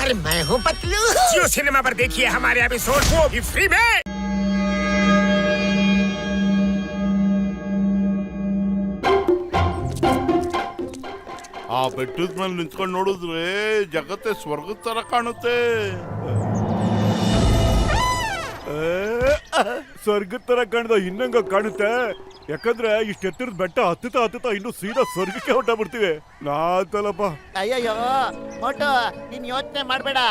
अरे मैं हूँ पतलू। जियो सिनेमा पर देखिए हमारे एपिसोड वो भी फ्री में। ಆ ಬೆಟ್ಟದ ಮೇಲೆ ನಿಂತ್ಕೊಂಡು ನೋಡಿದ್ರೆ ಜಗತ್ತೇ ಸ್ವರ್ಗದ ತರ ಕಾಣುತ್ತೆ. ಸ್ವರ್ಗದ ತರ ಕಾಣ್ದ ಇನ್ನಂಗ ಕಾಣುತ್ತೆ. ಯಾಕಂದ್ರೆ ಇಷ್ಟ ಎತ್ತರದ ಬೆಟ್ಟ ಹತ್ತುತ್ತಾ ಇನ್ನು ಸೀದಾ ಸ್ವರ್ಗಕ್ಕೆ ಹೊರಟಾಗ್ಬಿಡ್ತೀವಿ. ನಾತಲ್ಲಪ್ಪ. ಅಯ್ಯಯ್ಯೋ ಮೋಟು, ನೀನ್ ಯೋಚನೆ ಮಾಡ್ಬೇಡ,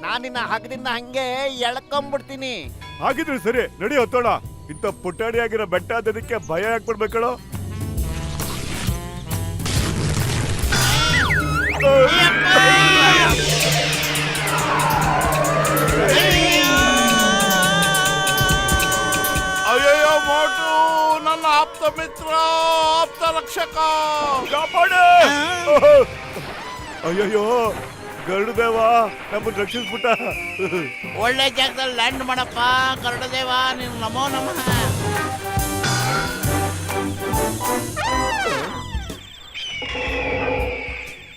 ನಾನ್ ನಿನ್ನ ಹಗ್ಗದಿಂದ ಹಂಗೆ ಎಳ್ಕೊಂಡ್ಬಿಡ್ತೀನಿ. ಹಾಗಿದ್ರೆ ಸರಿ, ನಡಿ ಹತ್ತೋಣ. ಇಂಥ ಪುಟಾಣಿ ಆಗಿರೋ ಬೆಟ್ಟ ಅದಕ್ಕೆ ಭಯ ಹಾಕ್ಬಿಡ್ಬೇಕಳ. ಅಯ್ಯಯ್ಯೋ ಮೋಟು, ನನ್ನ ಆಪ್ತ ಮಿತ್ರ, ಆಪ್ತ ರಕ್ಷಕ, ಕಾಪಾಡು. ಅಯ್ಯಯ್ಯೋ ಗರುಡದೇವ ನಮ್ಮನ್ನ ರಕ್ಷಿಸ್ಬಿಟ್ಟ. ಒಳ್ಳೆ ಜಾಗದಲ್ಲಿ ಲ್ಯಾಂಡ್ ಮಾಡಪ್ಪ ಗರುಡದೇವ, ನೀನು ನಮೋ ನಮಃ.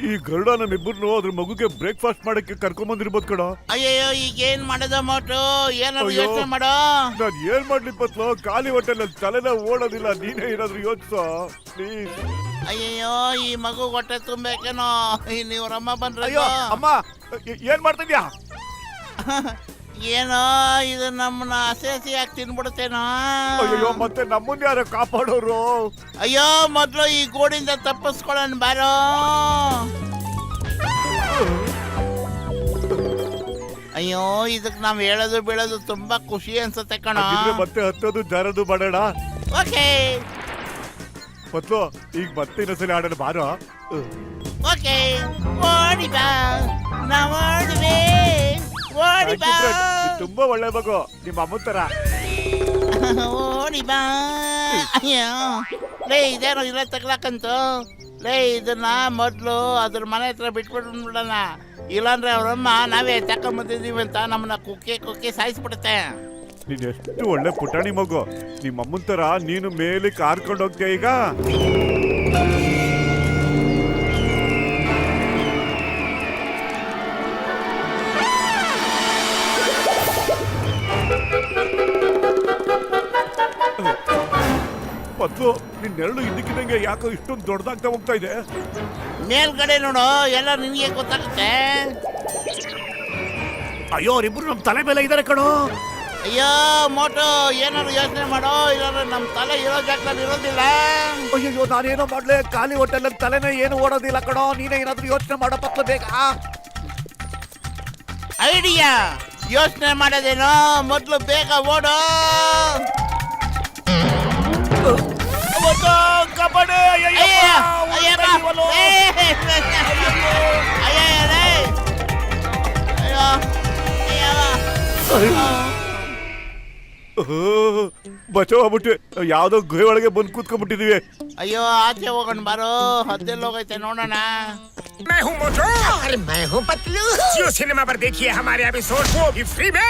ಈ ಗರುಡ ನಮ್ಮಿಬ್ಬರನ್ನು ಅದ್ರ ಮಗುಗೆ ಬ್ರೇಕ್ಫಾಸ್ಟ್ ಮಾಡಕ್ಕೆ ಕರ್ಕೊಂಡ್ ಬಂದಿರ್ಬೋದು ಕಣ. ಅಯ್ಯಯ್ಯೋ ಈಗ ಏನ್ ಮಾಡೋದು ಮೋಟು, ಏನಾದ್ರು ಅಯ್ಯೋ. ಯೋಚನೆ ಮಾಡೋ. ನಾನ್ ಏನ್ ಮಾಡ್ಲಿ ಪತ್ಲು, ಖಾಲಿ ಹೊಟ್ಟೆಲ್ಲ ತಲೆನ ಓಡೋದಿಲ್ಲ. ನೀನೇ ಏನಾದ್ರು ಯೋಚಿಸೋ ಪ್ಲೀಸ್. ಅಯ್ಯಯ್ಯೋ ಈ ಮಗು ಹೊಟ್ಟೆ ತುಂಬಬೇಕೇನೋ. ನೀವ್ರಮ್ಮ ಬಂದ್ರೆ ಅಯ್ಯೋ ಅಮ್ಮ, ಏನ್ ಮಾಡ್ತಿದ್ಯಾ? ಏನೋ ಇದು ನಮ್ಮನ್ನ ಹಸಿ ತಿನ್ಬಿಡುತ್ತೇನೋ. ಅಯ್ಯೋ ಮತ್ತೆ ನಮ್ಮನ್ನ ಯಾರು ಕಾಪಾಡೋರು? ಅಯ್ಯೋ ಮೊದ್ಲು ಈ ಗೋಡಿಂದ ತಪ್ಪಿಸ್ಕೊಳ್ಳೋಣ ಬಾರೋ. ಅಯ್ಯೋ ಇದಕ್ ನಾವ್ ಹೇಳೋದು ಬೀಳೋದು ತುಂಬಾ ಖುಷಿ ಅನ್ಸುತ್ತೆ ಕಣ. ಮತ್ತೆ ಹತ್ತೋದು ಜಾರದು ಮಾಡೋಣ. ಓಕೆ ಪತ್ಲು ಈಗ ಮತ್ತೆ ಇನ್ನೊಂದ್ಸಲ ಆಡೋಣ ಬಾರೋ. ಓಕೆ ಓಡಿ ಬಾ, ನಾವ್ ಓಡುವೆ, ಓಡಿ ಬಾ, ತುಂಬಾ ಒಳ್ಳೆ ಮಗು, ನಿಮ್ಮ ಅಮ್ಮನ ತರ. ಓಡಿ ಬಾ. ಅಯ್ಯೋ ಲೇ ಇದೇನೋ ಇಲ್ಲ ತಗ್ಲಾಕಂತು. ಲೇ ಇದನ್ನ ಮೊದ್ಲು ಅದ್ರ ಮನೆ ಹತ್ರ ಬಿಟ್ಬಿಡೋಣ, ಇಲ್ಲಾಂದ್ರೆ ಅವ್ರಮ್ಮ ನಾವೇ ತಕೊಂಬಂದಿದೀವಿ ಅಂತ ನಮ್ಮನ್ನ ಕುಕ್ಕಿ ಸಾಯಿಸ್ಬಿಡುತ್ತೆ. ನೀನ್ ಎಷ್ಟು ಒಳ್ಳೆ ಪುಟಾಣಿ ಮಗು, ನಿಮ್ಮ ಅಮ್ಮನ ತರ ನೀನು ಮೇಲೆ ಕಾರ್ಕೊಂಡು ಹೋಗ್ತೀಯ ಈಗ. ಪತ್ಲು ನಿನ್ನೆರಳು ಇದಕ್ಕಿದಂಗೆ ಯಾಕೋ ಇಷ್ಟೊಂದು ದೊಡ್ಡದಾಗ್ತಾ ಹೋಗ್ತಾ ಇದೆ. ಮೇಲ್ಗಡೆ ನೋಡು, ಎಲ್ಲ ನಿನಗೆ ಗೊತ್ತಾಗುತ್ತೆ. ಅಯ್ಯೋ ಅವರಿಬ್ರು ನಮ್ ತಲೆ ಮೇಲೆ ಇದಾರೆ ಕಣೋ. ಅಯ್ಯೋ ಮೋಟು ಏನಾದ್ರು ಯೋಚನೆ ಮಾಡೋ, ಇಲ್ಲಾಂದ್ರೆ ನಮ್ ತಲೆ ಇರೋ ಜಾಗದಲ್ಲಿ ಇರೋದಿಲ್ಲ. ಅಯ್ಯೋ ನಾನೇನೋ ಮಾಡ್ಲೆ, ಖಾಲಿ ಹೊಟ್ಟೆಲ್ಲ ತಲೆನೇ ಏನು ಓಡೋದಿಲ್ಲ ಕಣೋ. ನೀನೇ ಏನಾದ್ರು ಯೋಚನೆ ಮಾಡೋ ಪತ್ಲು ಬೇಗ. ಐಡಿಯಾ ಯೋಚನೆ ಮಾಡೋದೇನೋ, ಮೊದ್ಲು ಬೇಗ ಓಡೋ. ಕಬಡ್ಡಿ ಬಚಾವ್ ಆಗ್ಬಿಟ್ಟು ಯಾವ್ದೋ ಗುಹೆ ಒಳಗೆ ಬಂದು ಕೂತ್ಕೊಂಡ್ಬಿಟ್ಟಿದೀವಿ. ಅಯ್ಯೋ ಆಚೆ ಹೋಗೋಣ ಬಾರೋ, ಹತ್ತೆಲ್ಲ ಹೋಗೈತೆ ನೋಡೋಣ. मैं हूँ मोटू। अरे मैं हूँ पतलू। जियो सिनेमा पर देखिए हमारे एपिसोड वो भी फ्री में।